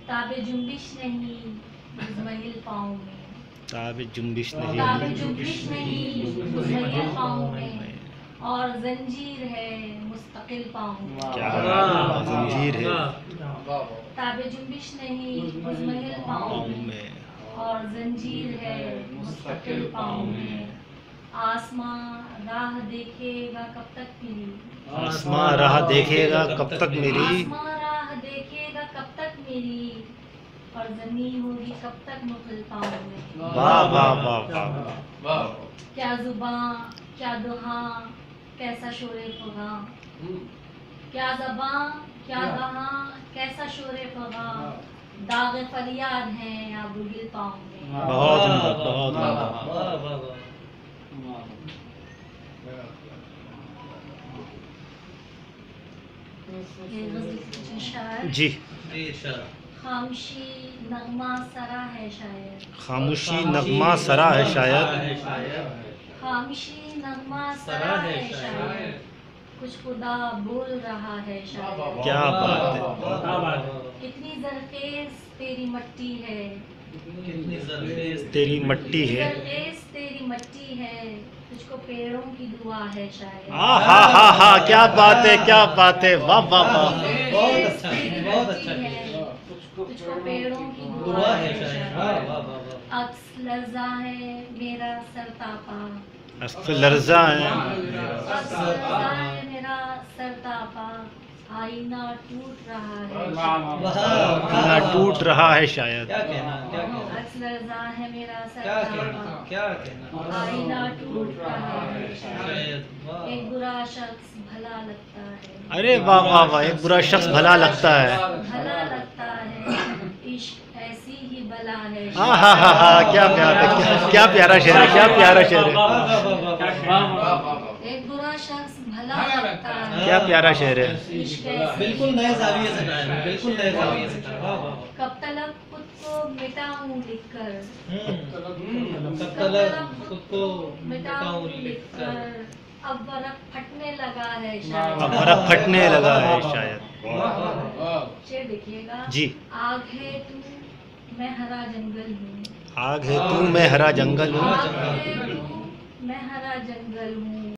ताब जुम्बिश नहीं मुज़महिल पाँव में, ताब जुम्बिश ताब नहीं जुम्बिश नहीं मुज़महिल पाँव में, और जंजीर है मुस्तकिल पाँव में। क्या जंजीर है ताब जुम्बिश नहीं मुज़महिल पाँव में, और जंजीर है मुस्तकिल पाँव में। आसमां राह देखेगा कब तक मेरी, आसमां राह देखेगा कब तक मेरी, आसमां राह देखेगा कब तक मेरी, और ज़मीं होगी कब तक मुक़िल पाँव में। वाह वाह वाह वाह। क्या ज़ुबां क्या दुहां कैसा शोरे फ़ग़ां, क्या ज़बां क्या दहां कैसा शोरे फ़ग़ां, दाग़ फरियाद हैं या बुगिल पाँव में। बहुत उम्दा, बहुत उम्दा। ये ग़ज़ल के शायर जी। खामोशी नग़मा सरा है शायद, खामोशी नगमा सरा है शायद, खामोशी नग़मा सरा है शायद, कुछ खुदा बोल रहा है शायद। क्या बात है। कितनी ज़रख़ेज़ तेरी मट्टी है, तेरी मट्टी है, ज़रख़ेज़ तेरी मट्टी है, तुझको पेड़ों की दुआ है शायद। हा क्या बात है, क्या बात है, वाह वाह वाह। बहुत अच्छा है, तुझको पेड़ों की दुआ है शायद। अक्स लर्ज़ा है मेरा सरतापा, अक्स लर्ज़ा है, अक्स लर्ज़ा है मेरा सरतापा, आईना टूट रहा है, आईना टूट रहा है शायद। अक्स लर्ज़ा है मेरा सरतापा, आईना टूट रहा है शायद। एक बुरा शख्स भला लगता है, अरे वाह वाह वाह, एक बुरा शख्स भला लगता है। भला लगता है, इश्क ऐसी ही बला है। हा क्या प्यारा है, क्या प्यारा शेर है, क्या प्यारा शेर है। एक बुरा शख्स भला लगता है, क्या प्यारा शेर है। इश्क ऐसी बिल्कुल नए ज़ाविये से गाया है, बिल्कुल नए ज़ाविये से गाया है। कब तलक खुद को मिटाऊं लिखकर, कब तलक खुद को मिटाऊं लिखकर, अब वरक फटने लगा है शायद। अब फर्क फटने लगा है शायद। शेर देखिएगा। जी। आग है तू मैं हरा जंगल हूँ, आग है तू मैं हरा जंगल हूँ, आग है तू मैं हरा जंगल हूँ,